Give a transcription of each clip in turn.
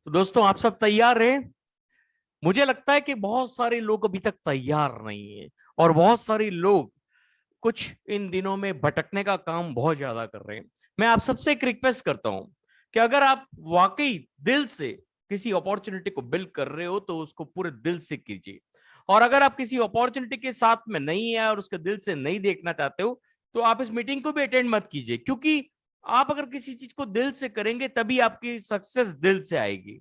तो दोस्तों आप सब तैयार हैं? मुझे लगता है कि बहुत सारे लोग अभी तक तैयार नहीं है और बहुत सारे लोग कुछ इन दिनों में भटकने का काम बहुत ज्यादा कर रहे हैं। मैं आप सबसे एक रिक्वेस्ट करता हूं कि अगर आप वाकई दिल से किसी अपॉर्चुनिटी को बिल्ड कर रहे हो तो उसको पूरे दिल से कीजिए। और अगर आप किसी अपॉर्चुनिटी के साथ में नहीं है और उसके दिल से नहीं देखना चाहते हो तो आप इस मीटिंग को भी अटेंड मत कीजिए, क्योंकि आप अगर किसी चीज को दिल से करेंगे तभी आपकी सक्सेस दिल से आएगी।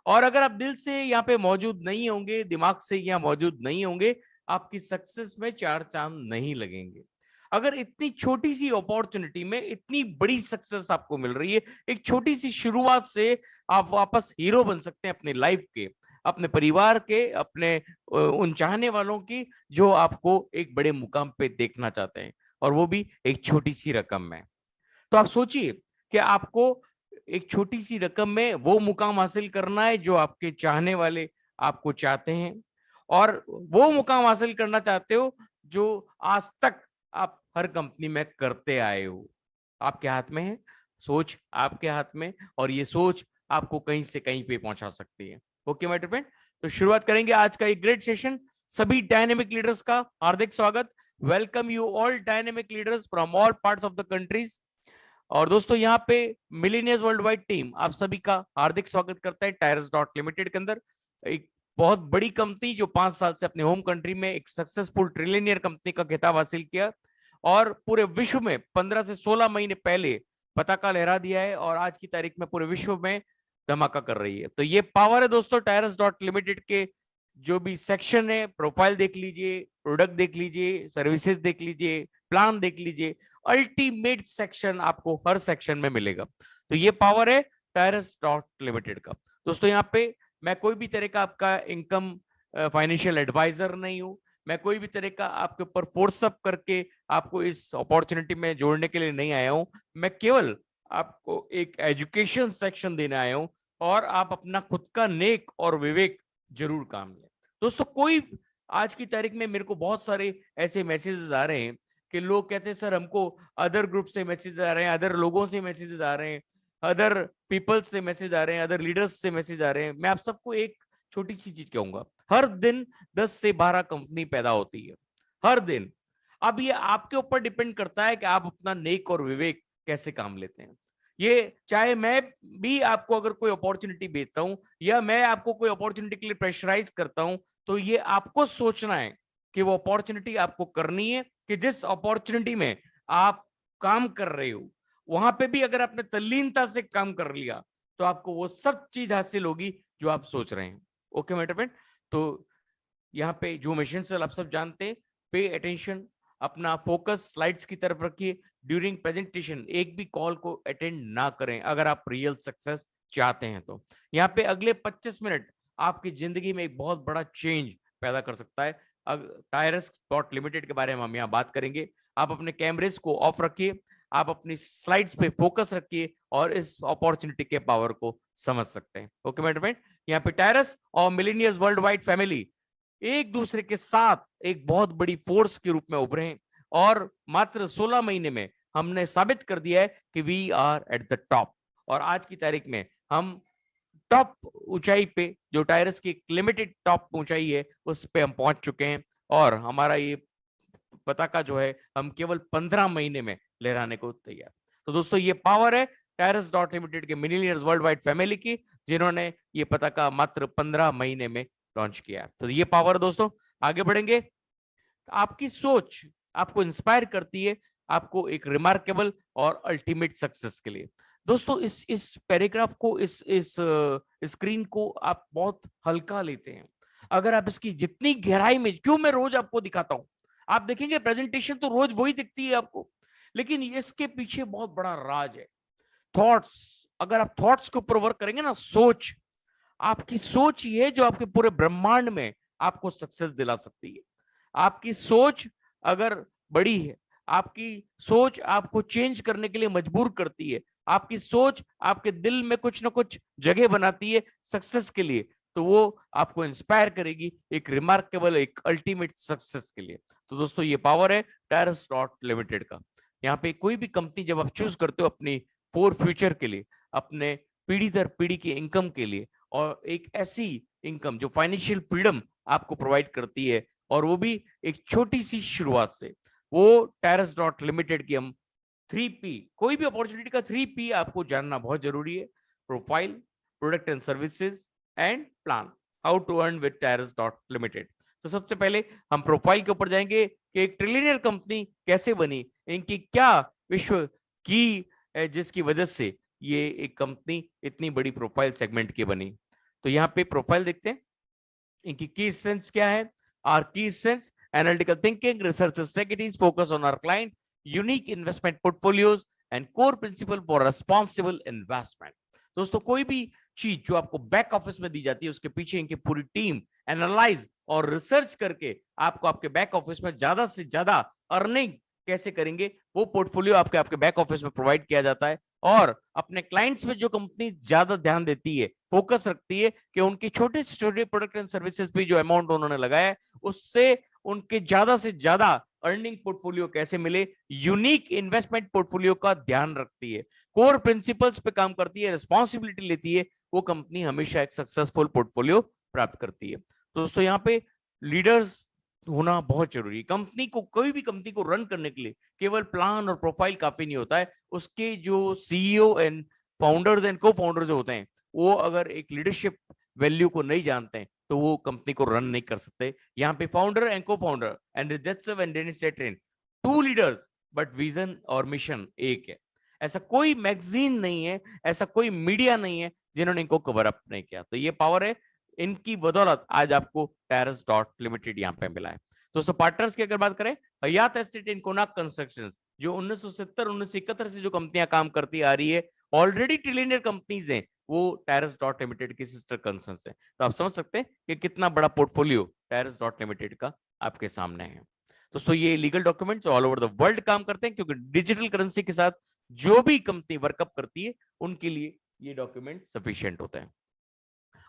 और अगर आप दिल से यहाँ पे मौजूद नहीं होंगे, दिमाग से यहाँ मौजूद नहीं होंगे, आपकी सक्सेस में चार चांद नहीं लगेंगे। अगर इतनी छोटी सी अपॉर्चुनिटी में इतनी बड़ी सक्सेस आपको मिल रही है, एक छोटी सी शुरुआत से आप वापस हीरो बन सकते हैं अपने लाइफ के, अपने परिवार के, अपने उन चाहने वालों की जो आपको एक बड़े मुकाम पे देखना चाहते हैं, और वो भी एक छोटी सी रकम में। तो आप सोचिए कि आपको एक छोटी सी रकम में वो मुकाम हासिल करना है जो आपके चाहने वाले आपको चाहते हैं, और वो मुकाम हासिल करना चाहते हो जो आज तक आप हर कंपनी में करते आए हो। आपके हाथ में है, सोच आपके हाथ में, और ये सोच आपको कहीं से कहीं पे पहुंचा सकती है। ओके माय डियर फ्रेंड, तो शुरुआत करेंगे आज का एक ग्रेट सेशन। सभी डायनेमिक लीडर्स का हार्दिक स्वागत। Welcome you all dynamic leaders from all parts of the countries. और दोस्तों यहाँ पे मिलीनियर्स वर्ल्ड वाइड टीम आप सभी का हार्दिक स्वागत करता है टायर्स डॉट लिमिटेड के अंदर। एक बहुत बड़ी कंपनी जो 5 साल से अपने होम कंट्री में एक सक्सेसफुल ट्रिलियनियर कंपनी का खिताब हासिल किया और पूरे विश्व में 15 से 16 महीने पहले पताका लहरा दिया है, और आज की तारीख में पूरे विश्व में धमाका कर रही है। तो ये पावर है दोस्तों टायर्स डॉट लिमिटेड के। जो भी सेक्शन है, प्रोफाइल देख लीजिए, प्रोडक्ट देख लीजिए, सर्विसेज देख लीजिए, प्लान देख लीजिए, अल्टीमेट सेक्शन आपको हर सेक्शन में मिलेगा। तो ये पावर है टायरस डॉट लिमिटेड का। दोस्तों यहाँ पे मैं कोई भी तरह का आपका इनकम फाइनेंशियल एडवाइजर नहीं हूं। मैं कोई भी तरह का आपके ऊपर फोर्सअप करके आपको इस अपॉर्चुनिटी में जोड़ने के लिए नहीं आया हूं। मैं केवल आपको एक एजुकेशन सेक्शन देने आया हूं, और आप अपना खुद का नेक और विवेक जरूर काम लें। दोस्तों कोई आज की तारीख में मेरे को बहुत सारे ऐसे मैसेजेस आ रहे हैं कि लोग कहते हैं सर हमको अदर ग्रुप से मैसेज आ रहे हैं, अदर लोगों से मैसेजेस आ रहे हैं, अदर पीपल्स से मैसेज आ रहे हैं, अदर लीडर्स से मैसेज आ रहे हैं। मैं आप सबको एक छोटी सी चीज कहूंगा, हर दिन 10 से 12 कंपनी पैदा होती है, हर दिन। अब ये आपके ऊपर डिपेंड करता है कि आप अपना नेक और विवेक कैसे काम लेते हैं। ये चाहे मैं भी आपको अगर कोई अपॉर्चुनिटी भेजता हूं या मैं आपको कोई अपॉर्चुनिटी के लिए प्रेशराइज करता हूं, तो ये आपको सोचना है कि वो अपॉर्चुनिटी आपको करनी है, कि जिस अपॉर्चुनिटी में आप काम कर रहे हो वहां पे भी अगर आपने तल्लीनता से काम कर लिया तो आपको वो सब चीज हासिल होगी जो आप सोच रहे हैं। ओके मेरे फ्रेंड, तो यहाँ पे जो मशीन आप सब जानते हैं, पे अटेंशन, अपना फोकस स्लाइड्स की तरफ रखिए। ड्यूरिंग प्रेजेंटेशन एक भी कॉल को अटेंड ना करें अगर आप रियल सक्सेस चाहते हैं। तो यहाँ पे अगले 25 मिनट आपकी जिंदगी में एक बहुत बड़ा चेंज पैदा कर सकता है। टायरस डॉट लिमिटेड के बारे में हम यहाँ बात करेंगे। आप अपने कैमरेज को ऑफ रखिए, आप अपनी स्लाइड्स पे फोकस रखिए और इस अपॉर्चुनिटी के पावर को समझ सकते हैं। ओके मेरे फ्रेंड, यहाँ पे टायरस और मिलीनियर्स वर्ल्ड वाइड फैमिली एक दूसरे के साथ एक बहुत बड़ी फोर्स के रूप में उभरे हैं, और मात्र 16 महीने में हमने साबित कर दिया है कि we are at the top. और आज की तारीख में हम टॉप ऊंचाई पे, जो टायरस की लिमिटेड टॉप ऊंचाई है, उस पे हम पहुंच चुके हैं। और हमारा ये पताका जो है हम केवल 15 महीने में लहराने को तैयार। तो दोस्तों ये पावर है टायरस डॉट लिमिटेड के मिलीनियर्स वर्ल्ड वाइड फैमिली की, जिन्होंने ये पताका मात्र 15 महीने में लॉन्च किया। तो ये पावर दोस्तों, आगे बढ़ेंगे। आपकी सोच आपको इंस्पायर करती है आपको एक रिमार्केबल और अल्टीमेट सक्सेस के लिए। दोस्तों इस पैराग्राफ को, इस स्क्रीन को आप बहुत हल्का लेते हैं। अगर आप इसकी जितनी गहराई में, क्यों मैं रोज आपको दिखाता हूं, आप देखेंगे प्रेजेंटेशन तो रोज वही दिखती है आपको, लेकिन इसके पीछे बहुत बड़ा राज है। थॉट्स, अगर आप थॉट्स के ऊपर वर्क करेंगे ना, सोच, आपकी सोच ये है जो आपके पूरे ब्रह्मांड में आपको सक्सेस दिला सकती है। आपकी सोच अगर बड़ी है, आपकी सोच आपको चेंज करने के लिए मजबूर करती है, आपकी सोच आपके दिल में कुछ ना कुछ जगह बनाती है सक्सेस के लिए, तो वो आपको इंस्पायर करेगी एक रिमार्केबल, एक अल्टीमेट सक्सेस के लिए। तो दोस्तों ये पावर है टायरस डॉट लिमिटेड का। यहाँ पे कोई भी कंपनी जब आप चूज करते हो अपनी फॉर फ्यूचर के लिए, अपने पीढ़ी दर पीढ़ी की इनकम के लिए, और एक ऐसी इनकम जो फाइनेंशियल फ्रीडम आपको प्रोवाइड करती है, और वो भी एक छोटी सी शुरुआत से। वो टेरेस डॉट लिमिटेड की हम 3P, कोई भी अपॉर्चुनिटी का 3P आपको जानना बहुत जरूरी है। Profile, product and services and plan. How to earn with Teres dot limited. तो सबसे पहले हम प्रोफाइल के ऊपर जाएंगे कि एक ट्रिलियनियर कंपनी कैसे बनी, इनकी क्या विश्व की जिसकी वजह से ये एक कंपनी इतनी बड़ी प्रोफाइल सेगमेंट की बनी। तो यहाँ पे प्रोफाइल देखते हैं, इनकी की स्ट्रेंथ्स क्या है। Our key strengths: analytical thinking, research strategies, focus on our client, unique investment portfolios and core principle for responsible investment. दोस्तों, कोई भी चीज जो आपको बैक ऑफिस में दी जाती है, उसके पीछे इनकी पूरी टीम एनालाइज और रिसर्च करके आपको आपके बैक ऑफिस में ज्यादा से ज्यादा अर्निंग कैसे करेंगे, वो पोर्टफोलियो आपके आपके बैक ऑफिस में प्रोवाइड किया जाता है। और अपने क्लाइंट्स में जो कंपनी ज्यादा ध्यान देती है, फोकस रखती है कि उनकी छोटे से छोटे प्रोडक्ट एंड सर्विसेज पे जो अमाउंट उन्होंने लगाया है, उससे उनके ज्यादा से ज्यादा अर्निंग पोर्टफोलियो कैसे मिले, यूनिक इन्वेस्टमेंट पोर्टफोलियो का ध्यान रखती है, कोर प्रिंसिपल्स पे काम करती है, रिस्पॉन्सिबिलिटी लेती है, वो कंपनी हमेशा एक सक्सेसफुल पोर्टफोलियो प्राप्त करती है। दोस्तों, यहाँ पे लीडर्स होना बहुत जरूरी है। कंपनी को, कोई भी कंपनी को रन करने के लिए केवल प्लान और प्रोफाइल काफी नहीं होता है। उसके जो सीईओ एंड फाउंडर्स एंड को फाउंडर्स होते हैं, वो अगर एक लीडरशिप वैल्यू को नहीं जानते हैं तो वो कंपनी को रन नहीं कर सकते। यहाँ पे founder and cofounder founder रिजर्व एंड डेनिस टेट्रेन, टू लीडर्स बट विजन और मिशन एक है। ऐसा कोई मैगजीन नहीं है, ऐसा कोई मीडिया नहीं है जिन्होंने इनको कवर अप नहीं किया। तो ये पावर है, इनकी बदौलत आज आपको टेरेस डॉट लिमिटेड यहाँ पे मिला है। दोस्तों, पार्टनर्स की अगर बात करें, हयात एस्टेट एंड कोनाक कंस्ट्रक्शन, जो 1970-1971 से जो कंपनियां काम करती आ रही है, ऑलरेडी ट्रिलियनियर कंपनीज हैं, वो टेरेस डॉट लिमिटेड की सिस्टर कंसर्न है। तो आप समझ सकते हैं कि कितना बड़ा पोर्टफोलियो टेरेस डॉट लिमिटेड का आपके सामने है। दोस्तों, ये legal documents all over the world काम करते हैं, क्योंकि डिजिटल करेंसी के साथ जो भी कंपनी वर्कअप करती है, उनके लिए ये डॉक्यूमेंट सफिशिएंट होते हैं।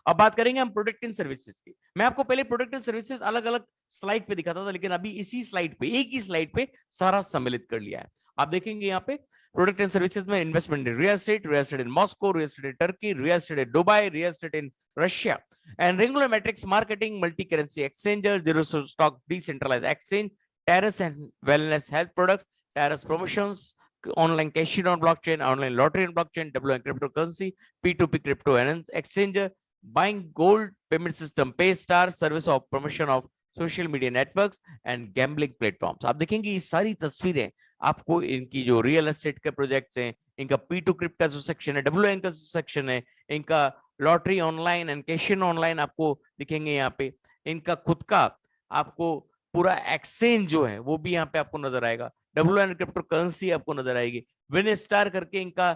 अब बात करेंगे हम प्रोडक्ट एंड सर्विसेज की। मैं आपको पहले प्रोडक्ट एंड सर्विसेज अलग अलग स्लाइड पे दिखाता था, लेकिन अभी इसी स्लाइड पे, एक ही स्लाइड पे सारा सम्मिलित कर लिया है। आप देखेंगे यहाँ पे प्रोडक्ट एंड सर्विसेज में investment in real estate in Moscow, real estate in Turkey, real estate in Dubai, real estate in Russia, and regular matrix marketing, multi currency exchanger, zero stock decentralized exchange, Teres and wellness health products, Teres promotions, online casino on blockchain, online lottery on blockchain, WM cryptocurrency, P2P crypto exchanger, buying gold payment system, Paystar, service of promotion of social media networks and gambling platforms। आप देखेंगे ये सारी तस्वीरें आपको इनकी जो real estate के projects हैं, इनका P2 क्रिप्ट का जो सेक्शन है, WM का सेक्शन है, इनका lottery online and casino online आपको दिखेंगे यहाँ पे, इनका खुद का आपको पूरा एक्सचेंज जो है वो भी यहाँ पे आपको नजर आएगा, WM क्रिप्टो करेंसी आपको नजर आएगी, विन स्टार करके इनका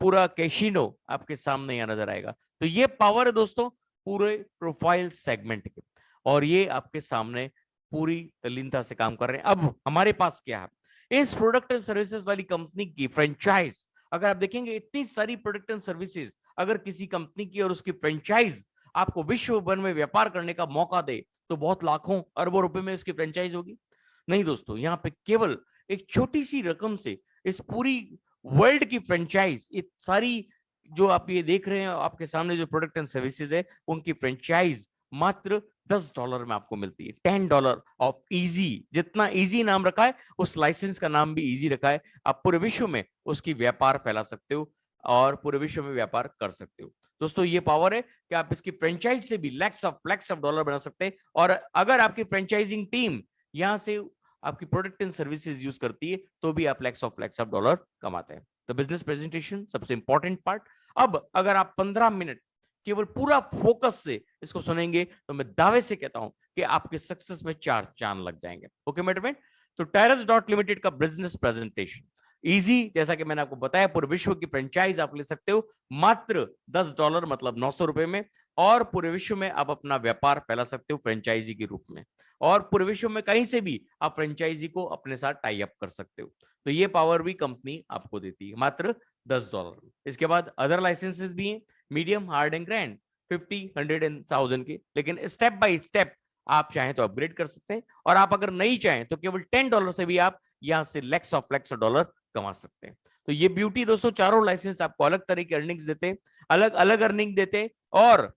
पूरा कैशिनो आपके सामने यहाँ नजर आएगा। तो ये पावर है दोस्तों पूरे प्रोफाइल सेगमेंट के, और ये आपके सामने पूरी तल्लीनता से काम कर रहे हैं। अब हमारे पास क्या है, इस प्रोडक्ट एंड सर्विसेज वाली कंपनी की फ्रेंचाइज, अगर आप देखेंगे इतनी सारी प्रोडक्ट एंड सर्विसेज अगर किसी कंपनी की और उसकी फ्रेंचाइज आपको विश्व भर में व्यापार करने का मौका दे, तो बहुत लाखों अरबों रुपए में इसकी फ्रेंचाइज होगी। नहीं दोस्तों, यहाँ पे केवल एक छोटी सी रकम से इस पूरी वर्ल्ड की फ्रेंचाइज, ये सारी जो आप ये देख रहे हैं आपके सामने जो प्रोडक्ट एंड सर्विसेज है, उनकी फ्रेंचाइज मात्र $10 में आपको मिलती है। $10 ऑफ इजी, जितना इजी नाम रखा है, उस लाइसेंस का नाम भी इजी रखा है। आप पूरे विश्व में उसकी व्यापार फैला सकते हो और पूरे विश्व में व्यापार कर सकते हो। दोस्तों, ये पावर है कि आप इसकी फ्रेंचाइज से भी लैक्स ऑफ डॉलर बना सकते हैं। और अगर आपकी फ्रेंचाइजिंग टीम यहाँ से आपकी प्रोडक्ट एंड सर्विसेज यूज करती है, तो भी आप लैक्स ऑफ डॉलर कमाते हैं। तो बिजनेस प्रेजेंटेशन सबसे इंपॉर्टेंट पार्ट। अब अगर आप 15 मिनट केवल पूरा फोकस से इसको सुनेंगे, तो मैं दावे से कहता हूं कि आपके सक्सेस में 4 चांद लग जाएंगे। ओके मेरे, तो टेरेस डॉट लिमिटेड का बिजनेस प्रेजेंटेशन इजी, जैसा कि मैंने आपको बताया, पूरे विश्व की फ्रेंचाइज आप ले सकते हो मात्र $10 मतलब 900 रुपए में, और पूरे विश्व में आप अपना व्यापार फैला सकते हो फ्रेंचाइजी के रूप में, और पूरे विश्व में कहीं से भी आप फ्रेंचाइजी को अपने साथ टाई अप कर सकते हो। तो ये पावर भी कंपनी आपको देती है मात्र $10। इसके बाद अदर लाइसेंसेस भी हैं, medium, hard and grand, 50, 100 and 1000 के, लेकिन स्टेप बाय स्टेप आप चाहें तो अपग्रेड कर सकते हैं, और आप अगर नहीं चाहें तो केवल $10 से भी आप यहां से लैक्स ऑफ डॉलर कमा सकते हैं। तो ये ब्यूटी दोस्तों, चारों लाइसेंस आपको अलग तरह की अर्निंग्स देते हैं, अलग अलग अर्निंग देते हैं, और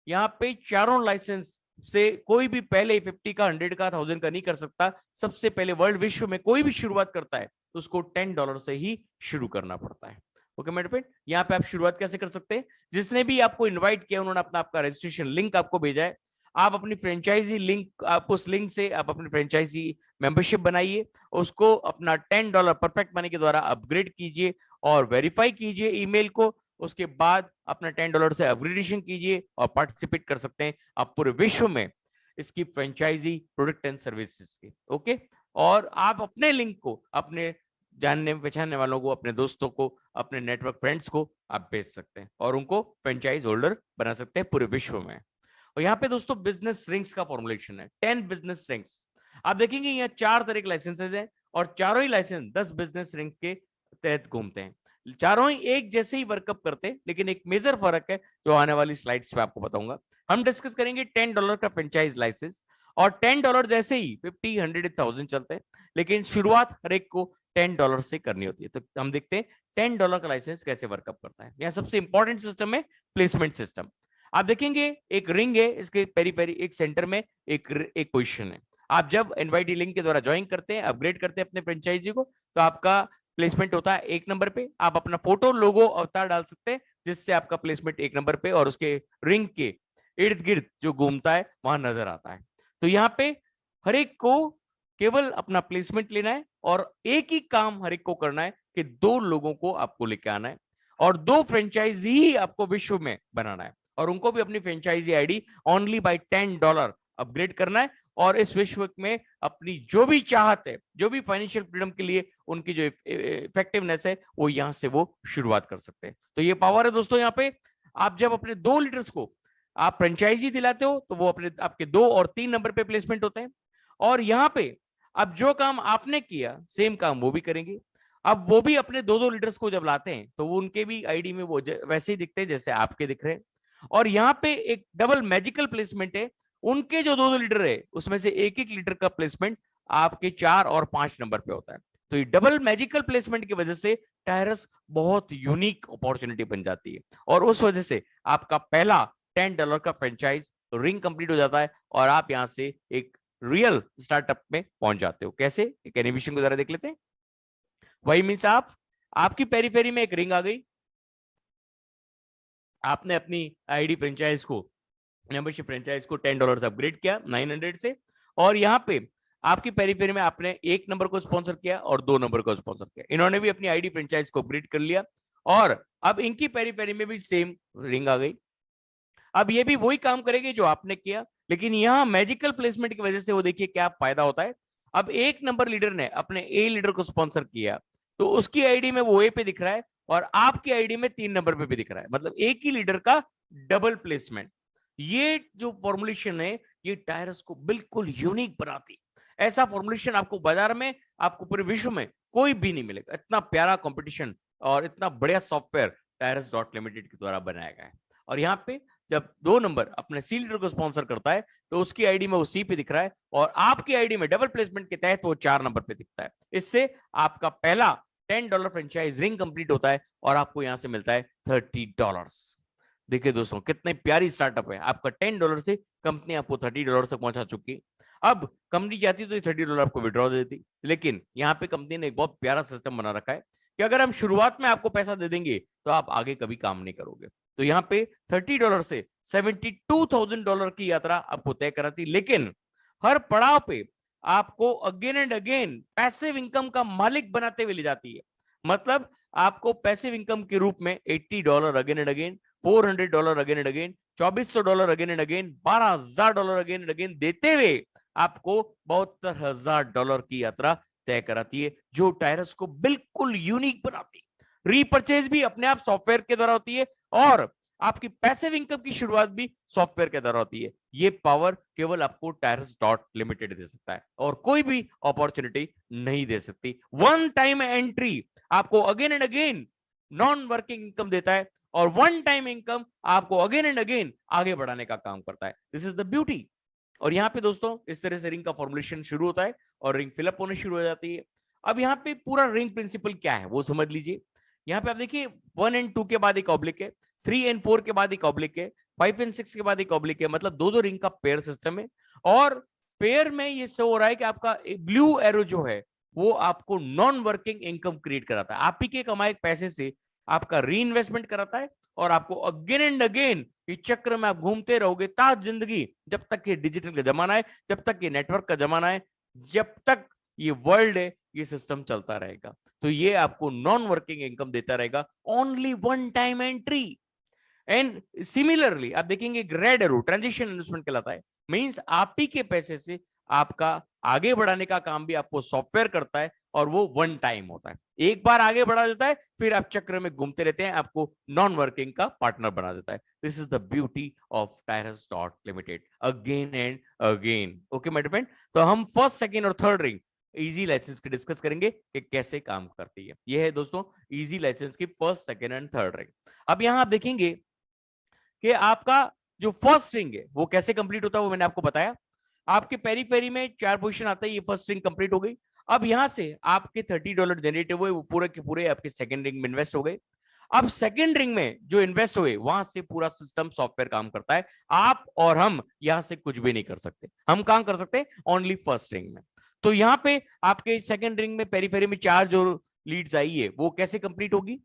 यहाँ पे चारों लाइसेंस से कोई भी पहले 50 का, 100 का, 1000 का नहीं कर सकता। सबसे पहले वर्ल्ड विश्व में कोई भी शुरुआत करता है तो उसको $10 से ही शुरू करना पड़ता है। ओके मेरे फ्रेंड, यहाँ पे आप शुरुआत कैसे कर सकते हैं? जिसने भी आपको इनवाइट किया उन्होंने अपना आपका रजिस्ट्रेशन लिंक आपको भेजा है, आप अपनी फ्रेंचाइजी लिंक, आप उस लिंक से आप अपनी फ्रेंचाइजी मेंबरशिप बनाइए, उसको अपना $10 परफेक्ट मनी के द्वारा अपग्रेड कीजिए और वेरीफाई कीजिए ईमेल को। उसके बाद अपना $10 से अपग्रेडेशन कीजिए और पार्टिसिपेट कर सकते हैं आप पूरे विश्व में इसकी फ्रेंचाइजी प्रोडक्ट एंड सर्विसेज की। ओके, और आप अपने लिंक को अपने जानने पहचानने वालों को, अपने दोस्तों को, अपने नेटवर्क फ्रेंड्स को आप भेज सकते हैं और उनको फ्रेंचाइज होल्डर बना सकते हैं पूरे विश्व में। और यहाँ पे दोस्तों बिजनेस रिंग्स का फॉर्मुलेशन है 10 बिजनेस रिंग्स। आप देखेंगे यहाँ 4 तरह के लाइसेंसेज हैं और चारों ही लाइसेंस 10 बिजनेस रिंग के तहत घूमते हैं। चारों ही एक जैसे ही वर्कअप करते हैं, लेकिन एक मेजर फर्क है जो आने वाली स्लाइड्स पे आपको बताऊंगा। हम डिस्कस करेंगे $10 का फ्रेंचाइज लाइसेंस, और $10 जैसे ही 50, 100, 1000 चलते हैं, लेकिन शुरुआत हर एक को $10 से करनी होती है। तो हम देखते हैं $10 का लाइसेंस कैसे वर्कअप करता है। यहाँ सबसे इंपॉर्टेंट सिस्टम है प्लेसमेंट सिस्टम। आप देखेंगे एक रिंग है, इसके पेरी पेरी एक सेंटर में एक पोजीशन है। आप जब इनवाइटी लिंक के द्वारा ज्वाइन करते हैं, अपग्रेड करते हैं अपने फ्रेंचाइजी को, तो आपका प्लेसमेंट होता है 1 नंबर पे। आप अपना फोटो, लोगो, अवतार डाल सकते हैं जिससे आपका प्लेसमेंट 1 नंबर पे और उसके रिंग के इर्द गिर्द जो घूमता है वहां नजर आता है। तो यहाँ पे हर एक को केवल अपना प्लेसमेंट लेना है और एक ही काम हर एक को करना है कि 2 लोगों को आपको लेके आना है और 2 फ्रेंचाइजी ही आपको विश्व में बनाना है और उनको भी अपनी franchise ID only by $10 upgrade करना है और इस विश्व में अपनी जो भी चाहत है, जो भी फाइनेंशियल फ्रीडम के लिए उनकी जो इफेक्टिवनेस है, वो यहां से वो शुरुआत कर सकते हैं। तो ये पावर है दोस्तों। यहाँ पे आप जब अपने 2 लीडर्स को आप फ्रेंचाइजी दिलाते हो तो वो अपने आपके 2 और 3 नंबर पे प्लेसमेंट होते हैं और यहाँ पे अब जो काम आपने किया सेम काम वो भी करेंगे। अब वो भी अपने 2-2 लीडर्स को जब लाते हैं तो वो उनके भी आईडी में वो वैसे ही दिखते हैं जैसे आपके दिख रहे हैं। और यहाँ पे एक डबल मैजिकल प्लेसमेंट है, उनके जो 2-2 लीडर है उसमें से एक एक लीडर का प्लेसमेंट आपके 4 और 5 नंबर पे होता है। तो ये डबल मैजिकल प्लेसमेंट की वजह से टायरस बहुत यूनिक अपॉर्चुनिटी बन जाती है और उस वजह से आपका पहला $10 का फ्रेंचाइज रिंग कंप्लीट हो जाता है और आप यहां से एक रियल स्टार्टअप में पहुंच जाते हो। कैसे? एक एनिमेशन को जरा देख लेते हैं। वही मीन्स आपकी पेरीफेरी में एक रिंग आ गई, आपने अपनी आईडी फ्रेंचाइज को, मेंबरशिप फ्रेंचाइज को $10 अपग्रेड किया 900 से और यहाँ पे आपकी पेरीफेरी में आपने 1 नंबर को स्पॉन्सर किया और 2 नंबर को स्पॉन्सर किया। इन्होंने भी अपनी आईडी फ्रेंचाइज को अपग्रेड कर लिया और अब इनकी पेरीफेरी में भी सेम रिंग आ गई। अब ये भी वही काम करेगी जो आपने किया, लेकिन यहाँ मैजिकल प्लेसमेंट की वजह से वो देखिए क्या फायदा होता है। अब 1 नंबर लीडर ने अपने ए लीडर को स्पॉन्सर किया तो उसकी आईडी में वो ए पे दिख रहा है और आपकी आईडी में 3 नंबर पे भी दिख रहा है, मतलब एक ही लीडर का डबल प्लेसमेंट। ये जो फॉर्मुलेशन है ये टायरस को बिल्कुल यूनिक बनाती। ऐसा फॉर्मुलेशन आपको बाजार में, आपको पूरे विश्व में कोई भी नहीं मिलेगा। इतना प्यारा कंपटीशन और इतना बढ़िया सॉफ्टवेयर टायरस डॉट लिमिटेड के द्वारा बनाया गया है। और यहाँ पे जब 2 नंबर अपने सी लीडर को स्पॉन्सर करता है तो उसकी आईडी में वो सी पे दिख रहा है और आपकी आईडी में डबल प्लेसमेंट के तहत वो 4 नंबर पे दिखता है। इससे आपका पहला $10 फ्रेंचाइज रिंग कंप्लीट होता है और आपको यहां से मिलता है $30। देखिए दोस्तों कितनी प्यारी स्टार्टअप है। आपका $10 से कंपनी आपको $30 तक पहुंचा चुकी है। अब कंपनी चाहती तो $30 आपको विड्रॉ दे देती, लेकिन यहाँ पे कंपनी ने एक बहुत प्यारा सिस्टम बना रखा है कि अगर हम शुरुआत में आपको पैसा दे देंगे तो आप आगे कभी काम नहीं करोगे। तो यहाँ पे $30 से $72,000 की यात्रा आपको तय कराती, लेकिन हर पड़ाव पे आपको again and again passive income का मालिक बनाते हुए ले जाती है। मतलब आपको पैसिव इनकम के रूप में $80 again and again, $400 again and again, $2,400 again and again, $12,000 again and again देते हुए आपको $72,000 की यात्रा तय कराती है, जो टायरस को बिल्कुल यूनिक बनाती है। रीपर्चेज भी अपने आप सॉफ्टवेयर के द्वारा होती है और आपकी पैसिव इनकम की शुरुआत भी सॉफ्टवेयर के द्वारा होती है। ये पावर केवल आपको टायरस डॉट लिमिटेड दे सकता है और कोई भी अपॉर्चुनिटी नहीं दे सकती। वन टाइम एंट्री आपको again and again non working income देता है और वन टाइम इनकम आपको अगेन एंड अगेन आगे बढ़ाने का काम करता है। This is the beauty. और यहाँ पे दोस्तों इस तरह से रिंग का फॉर्मुलेशन शुरू होता है और रिंग फिलअप होने शुरू हो जाती है। अब यहाँ पे पूरा रिंग प्रिंसिपल क्या है वो समझ लीजिए। यहाँ पे आप देखिए 1 और 2 के बाद एक ऑब्लिक है, 3 और 4 के बाद एक ऑब्लिक है, 5 एंड 6 के बाद एक ऑब्लिक है, मतलब दो रिंग का पेयर सिस्टम है। और पेयर में ये शो हो रहा है कि आपका ब्लू एरो जो है वो आपको नॉन वर्किंग इनकम क्रिएट कराता है, आप ही के कमाए पैसे से आपका री इन्वेस्टमेंट कराता है, और आपको अगेन एंड अगेन इस चक्र में आप घूमते रहोगे ताज जिंदगी, जब तक ये डिजिटल का जमाना है, जब तक ये नेटवर्क का जमाना है, जब तक ये वर्ल्ड है, ये सिस्टम चलता रहेगा। तो ये आपको नॉन वर्किंग इनकम देता रहेगा, only one time entry. And similarly आप देखेंगे रेड एरो ट्रांजिशन इन्वेस्टमेंट कहलाता है, मींस आप ही के पैसे से आपका आगे बढ़ाने का काम भी आपको सॉफ्टवेयर करता है, और वो वन टाइम होता है, एक बार आगे बढ़ा देता है, फिर आप चक्र में घूमते रहते हैं, आपको नॉन वर्किंग का पार्टनर बना देता है। This is the beauty of टायरस dot limited, again and again. Okay my friend, तो हम फर्स्ट, सेकंड और थर्ड रिंग इजी लाइसेंस की डिस्कस करेंगे कि कैसे काम करती है। ये है दोस्तों इजी लाइसेंस की first, second and third ring. अब यहां आप देखेंगे कि आपका जो फर्स्ट रिंग है वो कैसे कंप्लीट होता है, वो मैंने आपको बताया। आपके पेरी में 4 पोजीशन आता है, ये फर्स्ट रिंग कंप्लीट हो गई। अब यहां से आपके $30 जनरेट हुए, वो पूरे के पूरे आपके सेकंड रिंग में इन्वेस्ट हो गए। अब सेकंड रिंग में जो इन्वेस्ट हुए वहां से पूरा सिस्टम सॉफ्टवेयर काम करता है, आप और हम यहां से कुछ भी नहीं कर सकते। हम काम कर सकते हैं ओनली फर्स्ट रिंग में। तो यहाँ पे आपके सेकंड रिंग में पेरी में 4 जो लीड्स आई है वो कैसे कंप्लीट होगी।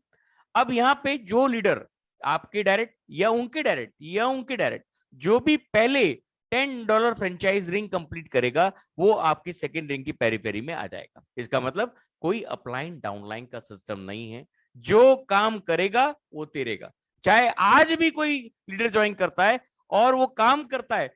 अब यहाँ पे जो लीडर आपके डायरेक्ट या उनके डायरेक्ट जो भी पहले $10 फ्रेंचाइज रिंग कंप्लीट करेगा, वो आपकी सेकंड रिंग की पेरीफेरी में आ जाएगा। इसका मतलब कोई अपलाइन डाउनलाइन का सिस्टम नहीं है, जो काम करेगा वो तेरेगा। चाहे आज भी कोई लीडर ज्वाइन करता है और वो काम करता है,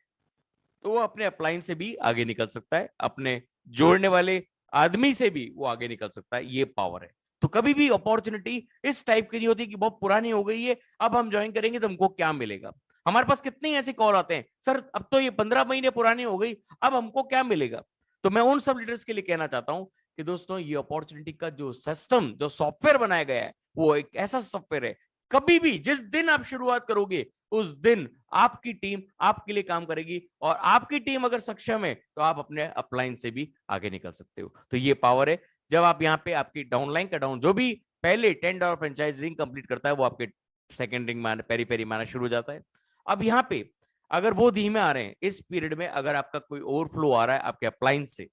तो वो अपने अपलाइन से भी आगे निकल सकता है, अपने जोड़ने वाले आदमी से भी वो आगे निकल सकता है। ये पावर है। तो कभी भी अपॉर्चुनिटी इस टाइप की नहीं होती कि बहुत पुरानी हो गई है, अब हम ज्वाइन करेंगे तो हमको क्या मिलेगा। हमारे पास कितने ऐसे कॉल आते हैं, सर अब तो ये 15 महीने पुरानी हो गई, अब हमको क्या मिलेगा। तो मैं उन सब लीडर्स के लिए कहना चाहता हूं कि दोस्तों ये अपॉर्चुनिटी का जो सिस्टम, जो सॉफ्टवेयर बनाया गया है, वो एक ऐसा सॉफ्टवेयर है, कभी भी जिस दिन आप शुरुआत करोगे उस दिन आपकी टीम आपके लिए काम करेगी, और आपकी टीम अगर सक्षम है तो आप अपने अपलाइन से भी आगे निकल सकते हो। तो ये पावर है। जब आप यहाँ पे आपकी डाउनलाइन का डाउन जो भी पहले $10 फ्रेंचाइज रिंग कंप्लीट करता है, वो आपके सेकंड रिंग में पेरी में आना शुरू हो जाता है। अब यहाँ पे अगर वो धीमे आ रहे हैं, इस पीरियड में अगर आपका कोई ओवरफ्लो आ रहा है आपके अपलाइन से,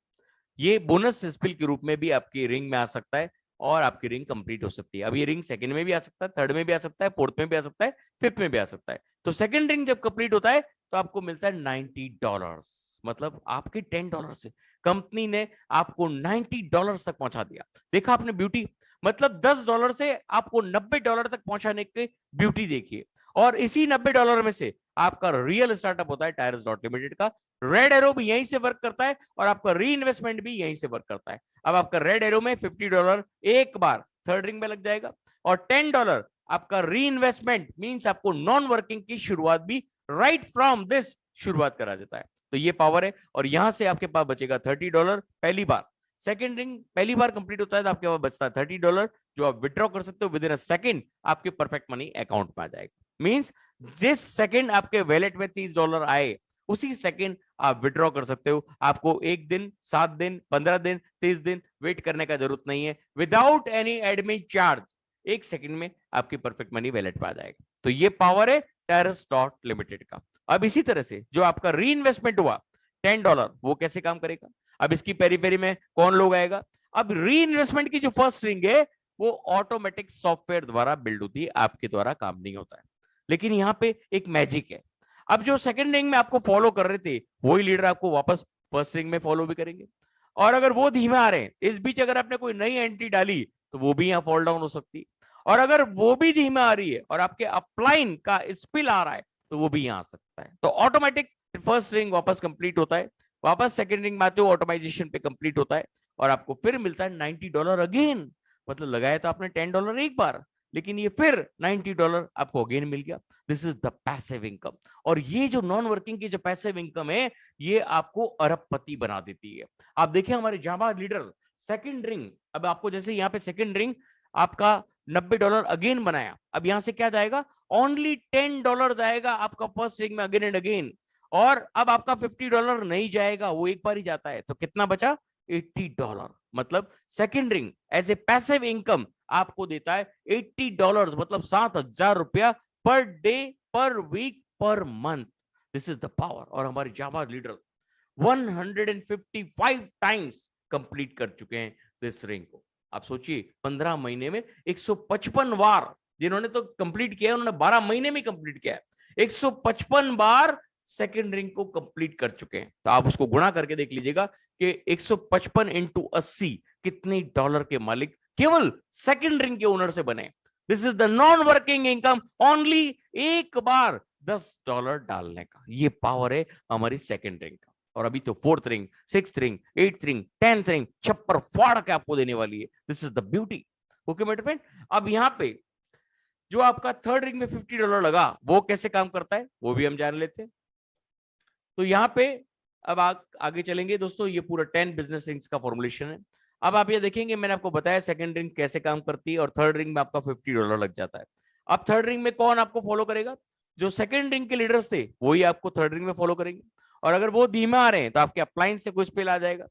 ये बोनस स्पिल के रूप में भी आपकी रिंग में आ सकता है, और आपकी रिंग कंप्लीट हो सकती है। अब ये रिंग सेकंड में भी आ सकता है, थर्ड में भी आ सकता है, फोर्थ में भी आ सकता है, फिफ्थ में भी आ सकता है। तो सेकंड रिंग जब कंप्लीट होता है तो आपको मिलता है $90, मतलब आपके $10 से कंपनी ने आपको $90 तक पहुंचा दिया। देखा आपने ब्यूटी, मतलब $10 से आपको $90 तक पहुंचाने की ब्यूटी देखिए। और इसी $90 में से आपका रियल स्टार्टअप होता है टायरस डॉट लिमिटेड का। रेड एरो भी यहीं से वर्क करता है, और आपका री इन्वेस्टमेंट भी यहीं से वर्क करता है। अब आपका रेड एरो में $50 एक बार थर्ड रिंग में लग जाएगा, और $10 आपका री इन्वेस्टमेंट मींस आपको नॉन वर्किंग की शुरुआत भी राइट फ्रॉम दिस शुरुआत करा देता है। तो ये पावर है। और यहां से आपके पास बचेगा $30 पहली बार। सेकंड रिंग पहली बार कंप्लीट होता है तो आपके पास बचता है $30, जो आप विड्रॉ कर सकते हो विद इन अ सेकंड, आपके परफेक्ट मनी अकाउंट में आ जाएगा। मींस जिस सेकंड आपके वैलेट में $30 आए, उसी सेकंड आप विड्रॉ कर सकते हो। आपको 1 दिन, 7 दिन, 15 दिन, 30 दिन वेट करने का जरूरत नहीं है। Without any admin charge 1 second में आपकी परफेक्ट मनी वैलेट पे आ जाएगा। तो ये पावर है टायरस डॉट लिमिटेड का। अब इसी तरह से जो आपका री इन्वेस्टमेंट हुआ $10, वो कैसे काम करेगा। अब इसकी पेरीफेरी में कौन लोग आएगा। अब री इन्वेस्टमेंट की जो फर्स्ट रिंग है वो ऑटोमेटिक सॉफ्टवेयर द्वारा बिल्ड होती है, आपके द्वारा काम नहीं होता है। लेकिन यहाँ पे एक मैजिक है। अब जो सेकंड रिंग में आपको फॉलो कर रहे थे, वही लीडर आपको वापस फर्स्ट रिंग में फॉलो भी करेंगे। और अगर वो धीमे आ रहे हैं, इस बीच अगर आपने कोई नई एंट्री डाली, तो वो भी यहाँ फॉल डाउन हो सकती है। और अगर वो भी धीमे आ रही है और आपके अपलाइन का स्पिल आ रहा है, तो वो भी यहाँ आ सकता है। तो ऑटोमेटिक फर्स्ट रिंग वापस कंप्लीट होता है, वापस सेकंड रिंग में आते हो ऑटोमाइजेशन पे कंप्लीट होता है, और आपको फिर मिलता है $90 अगेन। मतलब लगाया तो आपने $10 एक बार, लेकिन ये फिर $90 आपको अगेन मिल गया। This is the passive income. और ये जो नॉन वर्किंग की जो पैसिव इनकम है, ये आपको अरबपति बना देती है। आप देखिए हमारे जाबाज लीडर सेकंड रिंग, अब आपको जैसे यहाँ पे सेकंड रिंग आपका $90 अगेन बनाया, अब यहां से क्या जाएगा, ओनली $10 जाएगा आपका फर्स्ट रिंग में अगेन एंड अगेन। और अब आपका $50 नहीं जाएगा, वो एक बार ही जाता है। तो कितना बचा, $80। मतलब second ring as a passive income आपको देता है $80, मतलब ₹7,000 per day, per week, per month. This is the power. और हमारे जाबाज लीडर 155 टाइम्स कंप्लीट कर चुके हैं दिस रिंग को। आप सोचिए 15 महीने में 155 बार, जिन्होंने तो कंप्लीट किया उन्होंने 12 महीने में कंप्लीट किया, 155 बार सेकेंड रिंग को कंप्लीट कर चुके हैं। तो आप उसको गुणा करके देख लीजिएगा कि 155 इंटू 80 कितने डॉलर के मालिक केवल सेकेंड रिंग के ओनर से बने। This is the non working income only एक बार $10 डालने का। ये पावर है हमारी सेकेंड रिंग का। और अभी तो fourth ring, sixth ring, eighth ring, 10th ring छप्पर फाड़ के आपको देने वाली है। This is the beauty. Okay मेरे फ्रेंड, अब यहाँ पे जो आपका थर्ड रिंग में $50 लगा वो कैसे काम करता है वो भी हम जान लेते हैं। तो यहाँ पे अब आगे चलेंगे दोस्तों। ये पूरा 10 बिजनेस रिंग्स का फॉर्मुलेशन है। अब आप ये देखेंगे मैंने आपको बताया सेकंड रिंग कैसे काम करती है और थर्ड रिंग में आपका $50 लग जाता है। अब थर्ड रिंग में कौन आपको फॉलो करेगा? जो सेकंड रिंग के लीडर्स थे वही आपको थर्ड रिंग में फॉलो करेंगे। और अगर वो धीमे आ रहे हैं तो आपके अप्लायंस से कुछ पे आ जाएगा।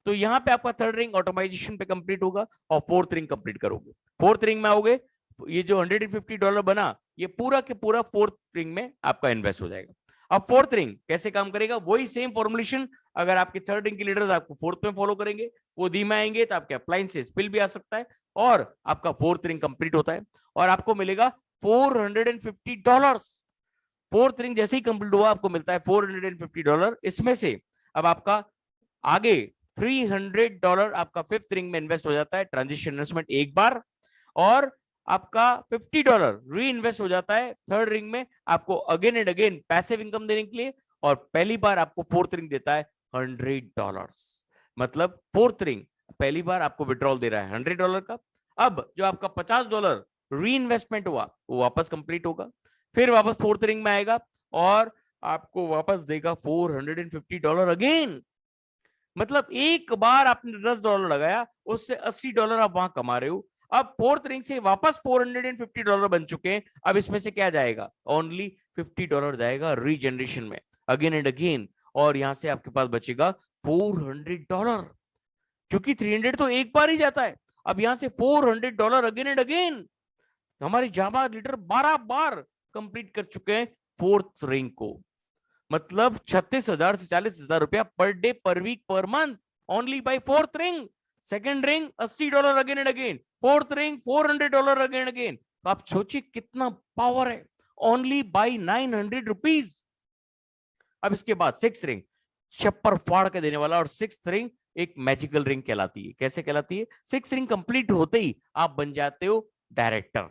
तो यहाँ पे आपका थर्ड रिंग ऑटोमाइजेशन पे कंप्लीट होगा और फोर्थ रिंग कंप्लीट करोगे। फोर्थ रिंग में आओगे, ये जो $150 बना ये पूरा के पूरा फोर्थ रिंग में आपका इन्वेस्ट हो जाएगा। अब फोर्थ रिंग कैसे काम करेगा? वही सेम फॉर्मुलेशन। अगर आपके थर्ड रिंग के लीडर्स आपको फोर्थ में फॉलो करेंगे, वो धीमे आएंगे तो आपके अप्लायंसेस बिल भी आ सकता है और आपका फोर्थ रिंग कंप्लीट होता है और आपको मिलेगा $450। फोर्थ रिंग जैसे ही कंप्लीट हुआ आपको मिलता है $450। इसमें से अब आपका आगे $300 आपका फिफ्थ रिंग में इन्वेस्ट हो जाता है, ट्रांजिशन इन्वेस्टमेंट एक बार, और आपका $50 री इन्वेस्ट हो जाता है थर्ड रिंग में आपको again and again passive income देने के लिए। और पहली बार आपको फोर्थ रिंग देता है $100। मतलब फोर्थ रिंग पहली बार आपको विड्रॉल दे रहा है $100 का। अब जो आपका $50 री इन्वेस्टमेंट हुआ वो वापस कंप्लीट होगा, फिर वापस फोर्थ रिंग में आएगा और आपको वापस देगा $450 अगेन। मतलब एक बार आपने $10 लगाया उससे $80 आप वहां कमा रहे हो। अब फोर्थ रिंग से वापस $450 बन चुके हैं। अब इसमें से क्या जाएगा? ओनली $50 जाएगा रीजनरेशन में अगेन एंड अगेन। और यहां से आपके पास बचेगा $400, क्योंकि 300 तो एक बार ही जाता है। अब यहां से $400 अगेन एंड अगेन। हमारी जावा लीडर 12 बार कंप्लीट कर चुके हैं फोर्थ रिंग को। मतलब 36,000 से 40,000 रुपया per day, per week, per month, only by fourth ring. Second ring $80 again and again, fourth ring $400 again again. तो आप सोचिए कितना पावर है, ओनली बाय ₹900। अब इसके बाद सिक्स रिंग छप्पर फाड़ के देने वाला, और सिक्स रिंग एक मैजिकल रिंग कहलाती है। कैसे कहलाती है? सिक्स रिंग कंप्लीट होते ही आप बन जाते हो डायरेक्टर।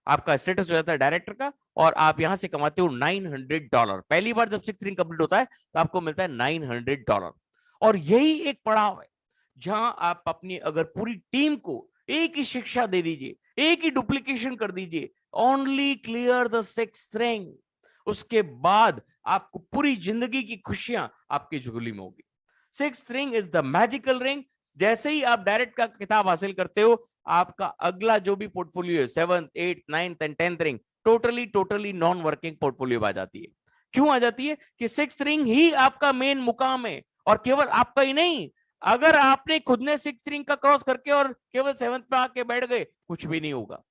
आपका स्टेटस हो जाता है डायरेक्टर का और आप यहां से कमाते हो $900। पहली बार जब सिक्स रिंग कंप्लीट होता है तो आपको मिलता है $900। और यही एक पड़ाव है जहां आप अपनी अगर पूरी टीम को एक ही शिक्षा दे दीजिए, एक ही डुप्लीकेशन कर दीजिए, only clear the sixth ring, उसके बाद आपको पूरी जिंदगी की खुशियां आपकी झोली में होगी। Sixth ring is the magical ring. जैसे ही आप डायरेक्ट का किताब हासिल करते हो, आपका अगला जो भी पोर्टफोलियो है, 7th, 8th, 9th and 10th ring, totally non working portfolio आ जाती है। क्यों आ जाती है? कि सिक्स्थ रिंग ही आपका मेन मुकाम है। और केवल आपका ही नहीं, अगर आपने खुद ने सिक्स्थ रिंग का क्रॉस करके और केवल 7th पे आके बैठ गए, कुछ भी नहीं होगा।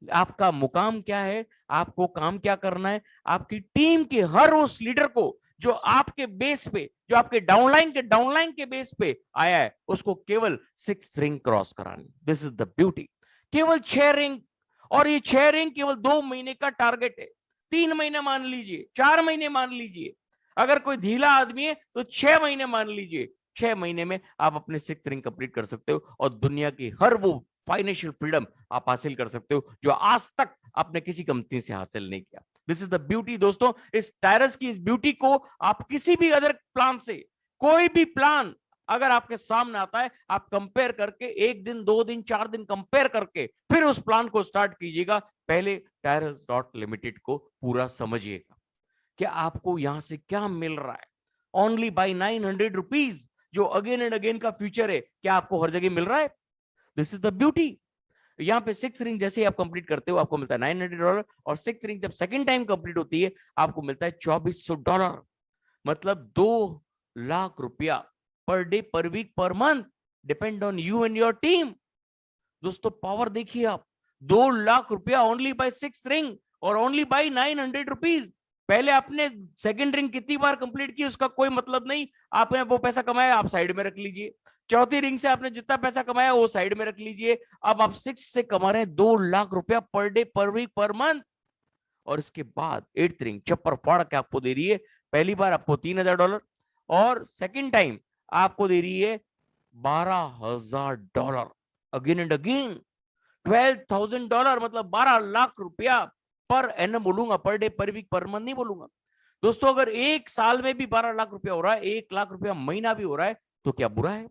आपका मुकाम क्या है, आपको काम क्या करना है? आपकी टीम के हर उस लीडर को जो आपके बेस पे, जो आपके डाउनलाइन के बेस पे आया है, उसको केवल सिक्स्थ रिंग क्रॉस करानी। This is the beauty. केवल 6 रिंग, और ये 6 रिंग केवल 2 महीने का टारगेट है। 3 महीने मान लीजिए, 4 महीने मान लीजिए, अगर कोई ढीला आदमी है तो 6 महीने मान लीजिए। 6 महीने में आप अपने सिक्स्थ रिंग कंप्लीट कर सकते हो और दुनिया की हर वो फाइनेंशियल फ्रीडम आप हासिल कर सकते हो जो आज तक आपने किसी कंपनी से हासिल नहीं किया। दिस इज द ब्यूटी दोस्तों। इस टायरस की इस ब्यूटी को आप किसी भी अदर प्लान से, कोई भी प्लान अगर आपके सामने आता है, आप कंपेयर करके 1 दिन, 2 दिन, 4 दिन कंपेयर करके फिर उस प्लान को स्टार्ट कीजिएगा। पहले टायरस डॉट लिमिटेड को पूरा समझिएगा कि आपको यहां से क्या मिल रहा है। ओनली बाय ₹900 जो अगेन एंड अगेन का फ्यूचर है, क्या आपको हर जगह मिल रहा है? This is the beauty. यहाँ पे सिक्स रिंग जैसे ही आप कंप्लीट करते हो आपको मिलता है $900, और सिक्स रिंग जब सेकंड टाइम कंप्लीट होती है आपको मिलता है $2,400। मतलब 2 लाख रुपया per day, per week, per month, depend on you and your team. दोस्तों पावर देखिए आप, 2 लाख रुपया ओनली बाय सिक्स रिंग और ओनली बाय ₹900। पहले आपने सेकंड रिंग कितनी बार कंप्लीट की उसका कोई मतलब नहीं, आपने वो पैसा कमाया आप साइड में रख लीजिए। चौथी रिंग से आपने जितना पैसा कमाया वो साइड में रख लीजिए। अब आप 6 से कमा रहे हैं 2 लाख रुपया per day, per week, per month. और इसके बाद 8th रिंग चप्पर फाड़ के आपको दे रही है, पहली बार आपको $3000 और सेकंड टाइम आपको दे रही है $12,000 अगेन एंड अगेन। $12,000 मतलब 12 लाख रुपया पर एनम बोलूंगा, per day, per week, per month नहीं बोलूंगा। दोस्तों अगर एक साल में भी 12 लाख रुपया हो रहा है, 1 लाख रुपया महीना भी हो रहा है, तो क्या बुरा है?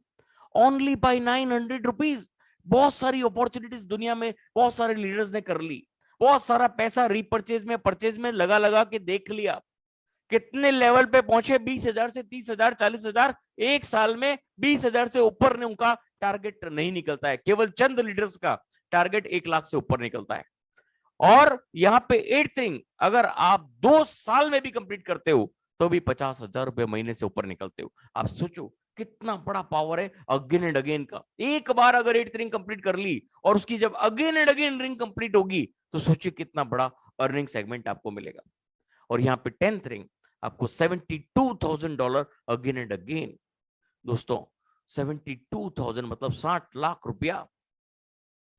Only by 900 rupees. बहुत सारी अपॉर्चुनिटीज दुनिया में बहुत सारे लीडर्स ने कर ली, बहुत सारा पैसा रीपर्चेज में, परचेज में लगा लगा के देख लिया, कितने लेवल पे पहुंचे, 20,000 से 30,000, 40,000। एक साल में 20,000 से ऊपर ने उनका टारगेट नहीं निकलता है, केवल चंद लीडर्स का टारगेट 1 लाख से ऊपर निकलता है। और यहाँ पे 8th रिंग अगर आप 2 साल में भी कंप्लीट करते हो तो भी 50,000 रुपए महीने से ऊपर निकलते हो। आप सोचो कितना बड़ा पावर है अगेन एंड अगेन का। एक बार अगर 8th रिंग कंप्लीट कर ली और उसकी जब again and again ring complete होगी तो सोचिए कितना बड़ा अर्निंग सेगमेंट आपको मिलेगा। और यहाँ पे 10th रिंग आपको $72,000 अगेन एंड अगेन। दोस्तों 72,000 मतलब 60 लाख रुपया,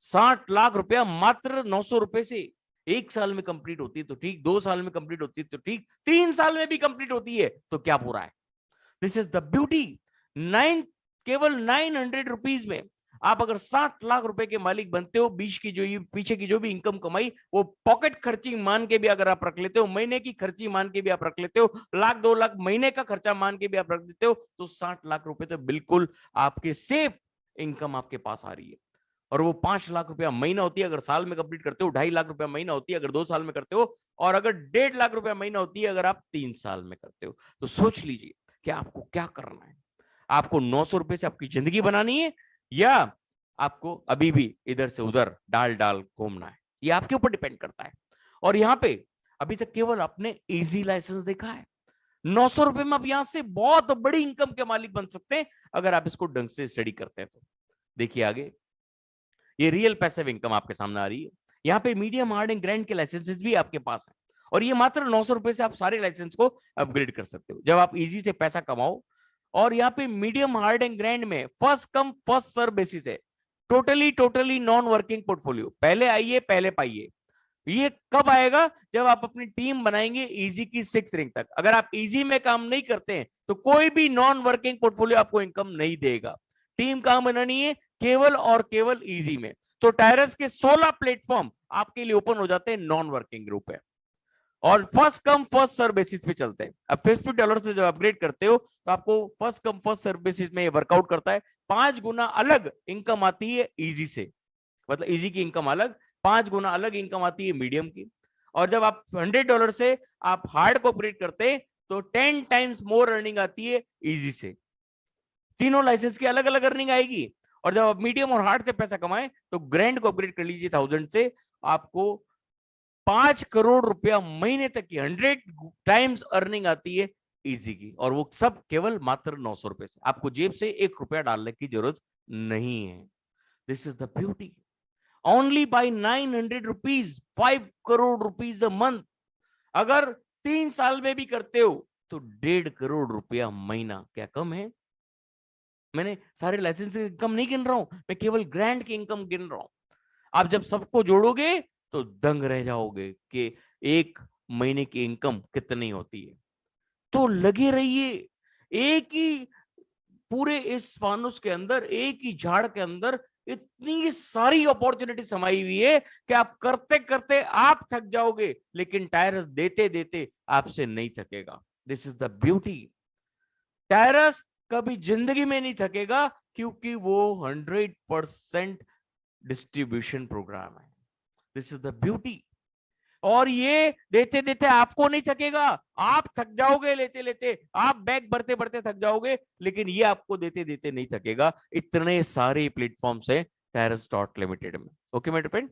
60 लाख रुपया मात्र 900 रुपए से। एक साल में कंप्लीट होती है तो ठीक, 2 साल में कंप्लीट होती है तो ठीक, 3 साल में भी कंप्लीट होती है तो क्या बुरा है? This is the beauty. केवल 900 रुपीज में आप अगर 60 लाख रुपए के मालिक बनते हो, बीच की जो पीछे की जो भी इनकम कमाई वो पॉकेट खर्ची मान के भी अगर आप रख लेते हो, महीने की खर्ची मान के भी आप रख लेते हो, 1,00,000-2,00,000 महीने का खर्चा मान के भी आप रख देते हो, तो 60 लाख रुपए तो बिल्कुल आपके सेफ इनकम आपके पास आ रही है। और वो 5 लाख रुपया महीना होती है अगर साल में कंप्लीट करते हो, 2.5 लाख रुपया महीना होती है अगर 2 साल में करते हो, और अगर 1.5 लाख रुपया महीना होती है अगर आप 3 साल में करते हो। तो सोच लीजिए कि आपको क्या करना है। आपको 900 रुपए से आपकी जिंदगी बनानी है या आपको अभी भी इधर से उधर डाल डाल घूमना है, ये आपके ऊपर डिपेंड करता है। और यहाँ पे अभी तक केवल आपने इजी लाइसेंस देखा है। 900 रुपए में आप यहां से बहुत बड़ी इनकम के मालिक बन सकते हैं अगर आप इसको ढंग से स्टडी करते हैं तो। देखिए आगे, ये रियल पैसिव इनकम आपके सामने आ रही है। यहाँ पे मीडियम, हार्ड एंड ग्रैंड के लाइसेंसेस भी आपके पास है और ये मात्र 900 रुपए से आप सारे लाइसेंस को अपग्रेड कर सकते हो जब आप इजी से पैसा कमाओ। और यहाँ पे मीडियम, हार्ड एंड ग्रैंड में first come first serve basis है, टोटली नॉन वर्किंग पोर्टफोलियो, पहले आइए पहले पाइए। ये कब आएगा? जब आप अपनी टीम बनाएंगे इजी की 6th रिंग तक। अगर आप इजी में काम नहीं करते हैं तो कोई भी नॉन वर्किंग पोर्टफोलियो आपको इनकम नहीं देगा। टीम कहां बनानी है? केवल और केवल इजी में। तो टायरस के 16 प्लेटफॉर्म आपके लिए ओपन हो जाते हैं नॉन वर्किंग ग्रुप है और first come first serve basis पे चलते हैं। अब $50 से जब अपग्रेड करते हो तो आपको first come first serve basis में वर्कआउट करता है। 5 गुना अलग इनकम आती है इजी से, मतलब इजी की इनकम अलग, 5 गुना अलग इनकम आती है मीडियम की। और जब आप $100 से आप हार्ड को अपग्रेड करते हैं तो 10 टाइम्स मोर अर्निंग आती है इजी से। तीनों लाइसेंस की अलग अलग अर्निंग आएगी। और जब आप मीडियम और हार्ड से पैसा कमाएं तो ग्रैंड को अपग्रेड कर लीजिए 1000 से, आपको 5 करोड़ रुपया महीने तक की 100 टाइम्स अर्निंग आती है इजी की, और वो सब केवल मात्र 900 रुपए से। आपको जेब से 1 रुपया डालने की जरूरत नहीं है। This is the beauty. Only by 900 rupees, 5 crore rupees a month. अगर 3 साल में भी करते हो तो 1.5 करोड़ रुपया महीना। क्या कम है? मैंने सारे लाइसेंस की इनकम नहीं गिन रहा हूं, मैं केवल ग्रैंड की इनकम गिन रहा हूं। आप जब सबको जोड़ोगे तो दंग रह जाओगे कि एक महीने की इनकम कितनी होती है। तो लगे रहिए, एक ही पूरे इस फानुस के अंदर, एक ही झाड़ के अंदर इतनी सारी अपॉर्चुनिटी समाई हुई है कि आप करते करते आप थक जाओगे, लेकिन टायरस देते देते आपसे नहीं थकेगा। This is the beauty. टायरस कभी जिंदगी में नहीं थकेगा क्योंकि वो 100% डिस्ट्रीब्यूशन प्रोग्राम है। This is the beauty. और ये देते देते आपको नहीं थकेगा, आप थक जाओगे लेते लेते, आप बैग भरते भरते थक जाओगे, लेकिन ये आपको देते देते नहीं थकेगा। इतने सारे प्लेटफॉर्म्स हैं टायरस डॉट लिमिटेड में। ओके मेरे फ्रेंड,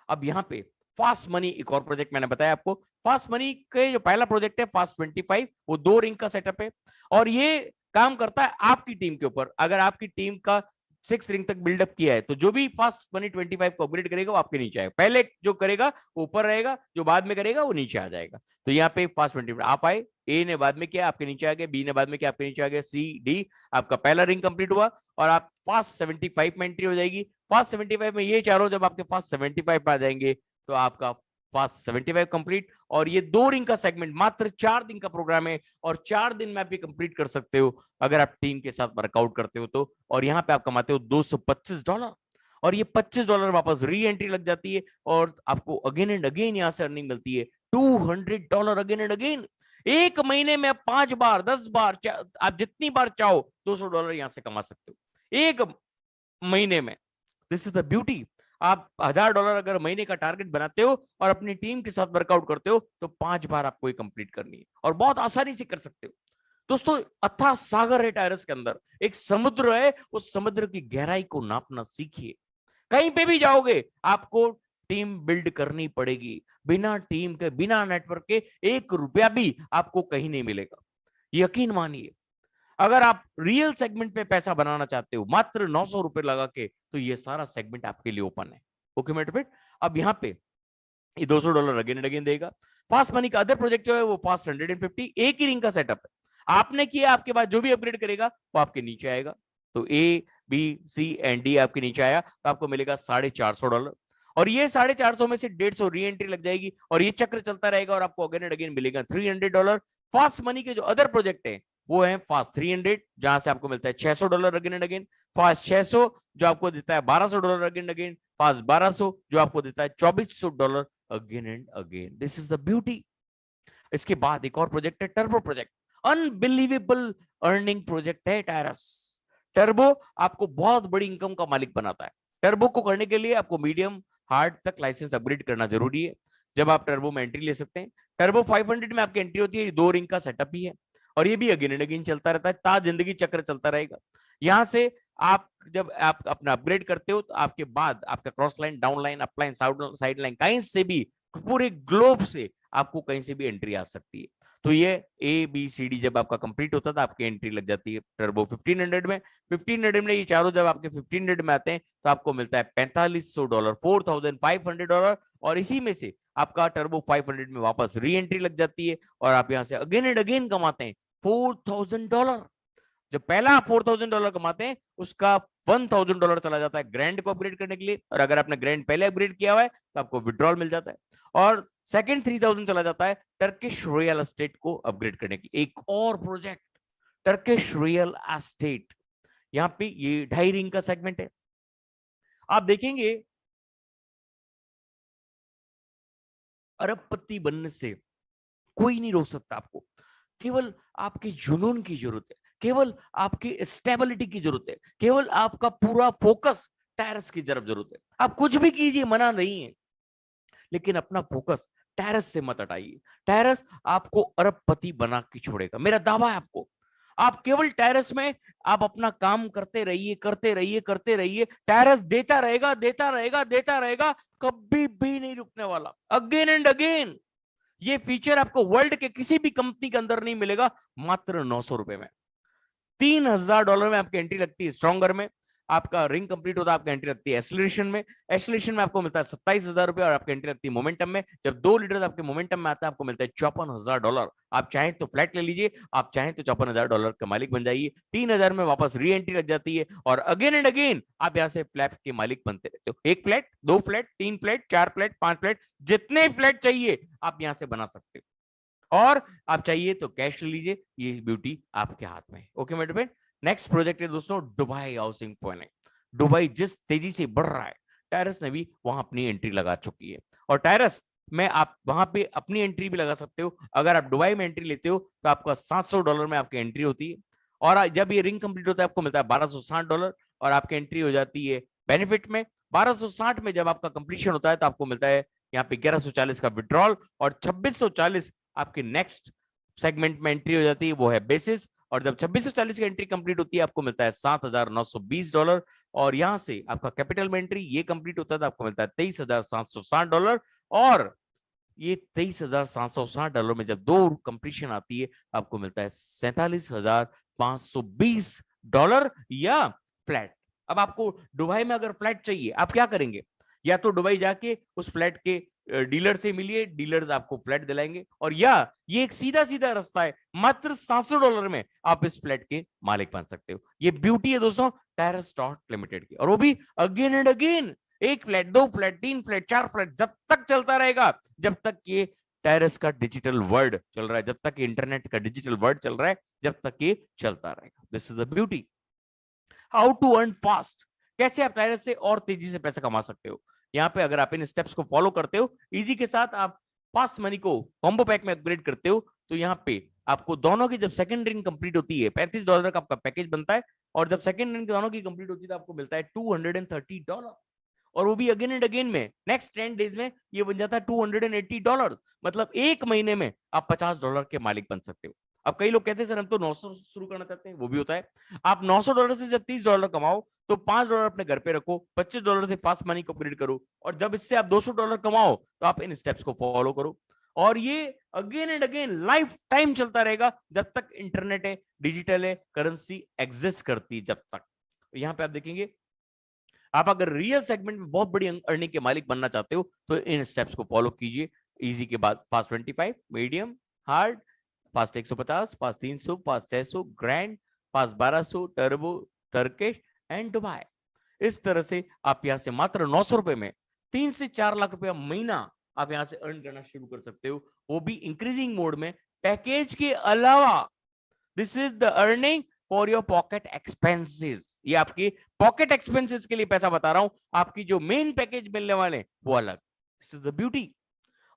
अब यहाँ पे फास्ट मनी एक और प्रोजेक्ट मैंने बताया आपको। फास्ट मनी के जो पहला प्रोजेक्ट है फास्ट 25, वो 2 रिंग का सेटअप है और ये काम करता है आपकी टीम के ऊपर। अगर आपकी टीम का 6 रिंग तक बिल्डअप किया है, तो जो भी फास्ट मनी 25 को अपग्रेड करेगा वो आपके नीचे आएगा। पहले जो करेगा वो ऊपर रहेगा, जो बाद में करेगा वो नीचे आ जाएगा। तो यहाँ पे फास्ट 25 आप आए, ए ने बाद में किया आपके नीचे आ गए, बी ने बाद में किया आपके नीचे आ गए, सी डी आपका पहला रिंग कंप्लीट हुआ और आप फास्ट 75 में एंट्री हो जाएगी। फास्ट 75 में ये चारों जब आपके पास 75 पे आ जाएंगे तो आपका फास्ट 75 कंप्लीट। और ये 2 रिंग का सेगमेंट मात्र 4 दिन का प्रोग्राम है और 4 दिन में आप ये कंप्लीट कर सकते हो अगर आप टीम के साथ वर्कआउट करते हो तो। और यहाँ पे आप कमाते हो $225 और ये $25 वापस री एंट्री लग जाती है और आपको अगेन एंड अगेन यहाँ से अर्निंग मिलती है $200 अगेन एंड अगेन। एक महीने में आप 5 बार 10 बार आप जितनी बार चाहो $200 यहाँ से कमा सकते हो एक महीने में। This is the beauty. आप $1000 अगर महीने का टारगेट बनाते हो और अपनी टीम के साथ वर्कआउट करते हो तो 5 बार आपको ये कंप्लीट करनी है और बहुत आसानी से कर सकते हो। दोस्तों अथाह सागर है टायरस के अंदर, एक समुद्र है, उस समुद्र की गहराई को नापना सीखिए। कहीं पे भी जाओगे आपको टीम बिल्ड करनी पड़ेगी, बिना टीम के बिना नेटवर्क के 1 रुपया भी आपको कहीं नहीं मिलेगा, यकीन मानिए। अगर आप रियल सेगमेंट में पैसा बनाना चाहते हो मात्र 900 रुपए लगा के, तो ये सारा सेगमेंट आपके लिए ओपन है। ओके मेट बेट, अब यहाँ पे ये $200 अगेन एंड अगेन देगा। फास्ट मनी का अदर प्रोजेक्ट जो है वो फास्ट 150, एक ही रिंग का सेटअप है, आपने किया, आपके बाद जो भी अपग्रेड करेगा वो आपके नीचे आएगा। तो A B C and D आपके नीचे आया तो आपको मिलेगा $450 और ये 450 में से 150 री एंट्री लग जाएगी और ये चक्र चलता रहेगा और आपको अगेन एंड अगेन मिलेगा $300। फास्ट मनी के जो अदर प्रोजेक्ट है वो है फास्ट 300, जहां से आपको मिलता है $600 अगेन एंड अगेन। फास्ट 600 जो आपको देता है $1200 अगेन एंड अगेन। फास्ट 1200 जो आपको देता है $2400 again and again. This is the beauty. इसके बाद एक और प्रोजेक्ट है turbo project, unbelievable earning project है टायरस। टर्बो आपको बहुत बड़ी इनकम का मालिक बनाता है। टर्बो को करने के लिए आपको मीडियम हार्ड तक लाइसेंस अपग्रेड करना जरूरी है, जब आप टर्बो में एंट्री ले सकते हैं। टर्बो 500 में आपकी एंट्री होती है, 2 रिंग का सेटअप ही है और ये भी अगेन एंड अगेन चलता रहता है, ता जिंदगी चक्र चलता रहेगा। यहां से आप जब आप अपना अपग्रेड करते हो तो आपके बाद आपका cross line, down line, up line, side line, कहीं से भी पूरे ग्लोब से आपको कहीं से भी एंट्री आ सकती है। तो ये ए बी सी डी जब आपका कंप्लीट होता था आपकी एंट्री लग जाती है टर्बो 1500 में। 1500 में ये चारों जब आपके 1500 में आते हैं तो आपको मिलता है $4500, $4500 और इसी में से आपका टर्बो 500 में वापस री एंट्री लग जाती है और आप यहां से अगेन एंड अगेन कमाते हैं $4000। जब पहला आप $4000 कमाते हैं उसका $1000 चला जाता है ग्रैंड को अपग्रेड करने के लिए, और अगर आपने ग्रैंड पहले अपग्रेड किया हुआ है तो आपको विड्रॉल मिल जाता है। और सेकंड 3000 चला जाता है टर्किश रियल एस्टेट को अपग्रेड करने के लिए। एक और प्रोजेक्ट टर्किश रियल एस्टेट, यहाँ पे ये 2.5 रिंग का सेगमेंट है। आप देखेंगे अरबपति बनने से कोई नहीं रोक सकता आपको, केवल आपके जुनून की जरूरत है, केवल आपकी स्टेबिलिटी की जरूरत है, केवल आपका पूरा फोकस टैरस की तरफ जरूरत है। आप कुछ भी कीजिए, मना नहीं है, लेकिन अपना फोकस टैरस से मत हटाइए। टैरस आपको अरबपति बना के छोड़ेगा, मेरा दावा है आपको। आप केवल टैरस में आप अपना काम करते रहिए, करते रहिए, करते रहिए, टैरस देता रहेगा, देता रहेगा, देता रहेगा, कभी भी नहीं रुकने वाला, अगेन एंड अगेन। ये फीचर आपको वर्ल्ड के किसी भी कंपनी के अंदर नहीं मिलेगा, मात्र 900 रुपए में। $3000 में आपकी एंट्री लगती है स्ट्रॉन्गर में, आपका रिंग कंप्लीट होता है, आपकी एंट्री लगती है एस्लेशन में। एस्लेशन में आपको मिलता है $27000 और आपकी एंट्री लगती है मोमेंटम में। जब 2 लीडर्स आपके मोमेंटम में आता है आपको मिलता है $54000। आप चाहें तो फ्लैट ले लीजिए, आप चाहें तो $54000 का मालिक बन जाइए। 3000 में वापस री एंट्री लग जाती है और अगेन एंड अगेन आप यहाँ से फ्लैट के मालिक बनते रहते हो। 1 flat, 2 flat, 3 flat, 4 flat, 5 flat, जितने फ्लैट चाहिए आप यहाँ से बना सकते हो। और आप चाहिए तो कैश ले लीजिए, ये ब्यूटी आपके हाथ में है। ओके मेरे फ्रेंड, नेक्स्ट प्रोजेक्ट है दोस्तों दुबई हाउसिंग फाइनेंस। दुबई जिस तेजी से बढ़ रहा है, टायरस ने भी वहां अपनी एंट्री लगा चुकी है और टायरस में आप वहां पे अपनी एंट्री भी लगा सकते हो। अगर आप दुबई में एंट्री लेते हो तो आपका $700 में आपकी एंट्री होती है और जब ये रिंग कंप्लीट होता है आपको मिलता है $1260 और आपकी एंट्री हो जाती है बेनिफिट में। 1260 में जब आपका कंप्लीशन होता है तो आपको मिलता है यहाँ पे 1140 का विड्रॉल और 2640 आपके नेक्स्ट सेगमेंट में एंट्री हो जाती है, वो है बेसिस। और जब 2640 की एंट्री कंप्लीट होती है आपको मिलता है $7920 और यहां से आपका कैपिटल में एंट्री ये कंप्लीट होता है तो आपको मिलता है $23760 और ये $23760 में जब 2 कंप्लीशन आती है आपको मिलता है $47,520 या फ्लैट। अब आपको दुबई में अगर फ्लैट चाहिए, आप क्या करेंगे? या तो दुबई जाके उस फ्लैट के डीलर से मिलिए, डीलर्स आपको फ्लैट दिलाएंगे, और या ये एक सीधा सीधा रास्ता है, मात्र $700 में आप इस फ्लैट के मालिक बन सकते हो। ये ब्यूटी है दोस्तों टेरेस डॉट लिमिटेड की, और वो भी अगेन एंड अगेन। एक फ्लैट, दो फ्लैट, तीन फ्लैट, चार फ्लैट, जब तक चलता रहेगा, जब तक ये टेरेस का डिजिटल वर्ल्ड चल रहा है, जब तक इंटरनेट का डिजिटल वर्ल्ड चल रहा है, जब तक ये चलता रहेगा। This is the beauty. How to earn fast, कैसे आप टेरेस से और तेजी से पैसा कमा सकते हो। यहाँ पे अगर आप इन स्टेप्स को फॉलो करते हो, इजी के साथ आप फास्ट मनी को कॉम्बो पैक में अपग्रेड करते हो, तो यहाँ पे आपको दोनों की जब सेकंड रिंग कंप्लीट होती है, $35 का आपका पैकेज बनता है, और जब सेकंड रिंग दोनों की कंप्लीट होती है तो आपको मिलता है $230, और वो भी अगेन एंड अगेन में नेक्स्ट 10 डेज में ये बन जाता है $280। मतलब एक महीने में आप $50 के मालिक बन सकते हो। अब कई लोग कहते हैं सर हम तो 900 शुरू करना चाहते हैं, वो भी होता है। आप $900 से जब $30 कमाओ तो $5 अपने घर पे रखो, $25 से फास्ट मनी को अपग्रेड करो, और जब इससे आप $200 कमाओ तो आप इन स्टेप्स को फॉलो करो, और ये again and again life time चलता रहेगा, जब तक इंटरनेट है, डिजिटल है, करेंसी एग्जिस्ट करती है, जब तक। यहाँ पे आप देखेंगे, आप अगर रियल सेगमेंट में बहुत बड़ी अर्निंग के मालिक बनना चाहते हो तो इन स्टेप्स को फॉलो कीजिए। इजी के बाद fast 25, medium, hard, fast 150, fast 300, fast 600, grand, fast 1200, turbo, Turkish and Dubai. इस तरह से आप यहाँ से मात्र ₹900 में 3 से 4 लाख रुपया महीना आप यहाँ से अर्न करना शुरू कर सकते हो, वो भी इंक्रीजिंग मोड में, पैकेज के अलावा। This is the earning for your pocket expenses. ये आपकी पॉकेट एक्सपेंसेस के लिए पैसा बता रहा हूं, आपकी जो मेन पैकेज मिलने वाले वो अलग। This is the beauty.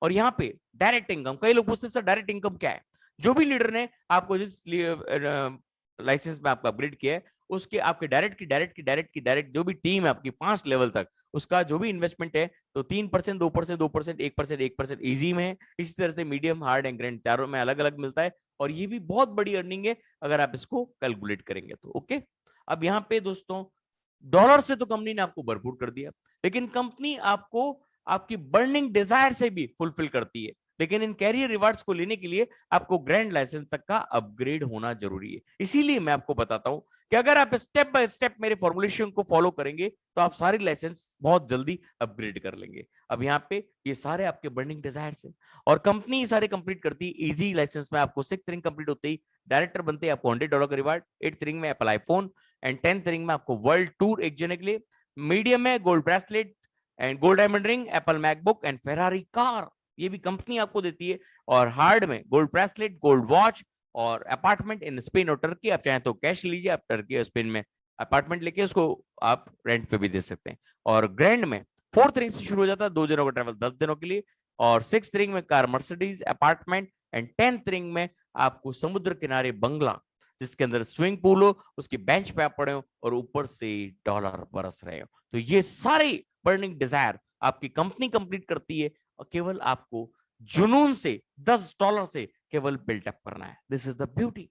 और यहाँ पे डायरेक्ट इनकम, कई लोग पूछते हैं सर डायरेक्ट इनकम क्या है। जो भी लीडर ने आपको जिस लाइसेंस में आपका अपग्रेड किया है, उसके आपके डायरेक्ट जो भी टीम है आपकी 5 लेवल तक, उसका जो भी इन्वेस्टमेंट है, तो 3%, 2%, 2%, 1%, 1% इजी में है। इसी तरह से मीडियम, हार्ड एंड ग्रैंड चारों में अलग अलग मिलता है, और ये भी बहुत बड़ी अर्निंग है अगर आप इसको कैलकुलेट करेंगे तो। ओके, अब यहाँ पे दोस्तों डॉलर से तो कंपनी ने आपको भरपूर कर दिया, लेकिन कंपनी आपको आपकी बर्निंग डिजायर से भी फुलफिल करती है। लेकिन इन कैरियर रिवार्ड्स को लेने के लिए आपको ग्रैंड लाइसेंस तक का अपग्रेड होना जरूरी है। इसीलिए मैं आपको बताता हूं कि अगर आप स्टेप बाय स्टेप मेरे फॉर्मुलेशन को फॉलो करेंगे तो आप सारी लाइसेंस बहुत जल्दी अपग्रेड कर लेंगे। अब यहाँ पे ये सारे आपके बर्निंग डिजायर्स हैं, और कंपनी सारे कंप्लीट करती है। इजी लाइसेंस में आपको 6th रिंग कंप्लीट होते ही डायरेक्टर बनते हैं, आपको $100 का रिवार्ड, 8th रिंग में Apple iPhone, and 10th ring में आपको वर्ल्ड टूर एक जने के लिए, मीडियम में gold bracelet and gold diamond ring, Apple MacBook and Ferrari car, ये भी कंपनी आपको देती है। और हार्ड में गोल्ड ब्रेसलेट, गोल्ड वॉच और अपार्टमेंट इन स्पेन और टर्की। आप चाहें तो कैश लीजिए, आप टर्की और स्पेन में अपार्टमेंट लेके उसको आप रेंट पे भी दे सकते हैं। और ग्रैंड में 4th रिंग से शुरू हो जाता है 2 दिनों का ट्रैवल 10 दिनों के लिए, और 6th रिंग में car, Mercedes, apartment, and 10th ring में आपको समुद्र किनारे बंगला जिसके अंदर स्विमिंग पूल हो, उसकी बेंच पे आप पड़े हो और ऊपर से डॉलर बरस रहे हो। तो ये सारी बर्निंग डिजायर आपकी कंपनी कंप्लीट करती है, और केवल आपको जुनून से $10 से केवल बिल्टअप करना है। This is the beauty.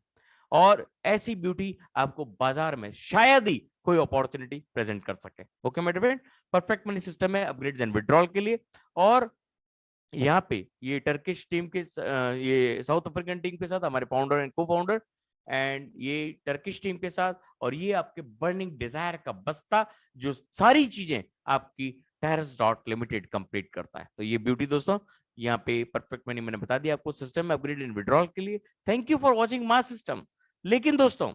और ऐसी ब्यूटी आपको बाजार में शायद ही कोई अपॉर्चुनिटी प्रेजेंट कर सके। ओके मेरे फ्रेंड, परफेक्ट मनी सिस्टम है अपग्रेड्स एंड विड्रॉल के लिए। और यहाँ पे ये टर्किश टीम के ये साउथ अफ्रीकन टीम के साथ हमारे founder and cofounder, and ये टर्किश टीम के साथ, और ये आपके बर्निंग डिजायर का बस्ता, जो सारी चीजें आपकी टेरेस डॉट लिमिटेड कंप्लीट करता है। तो ये ब्यूटी दोस्तों यहाँ पे परफेक्ट मनी मैंने बता दिया आपको सिस्टम में अपग्रेड एंड विड्रॉल के लिए। Thank you for watching my system. लेकिन दोस्तों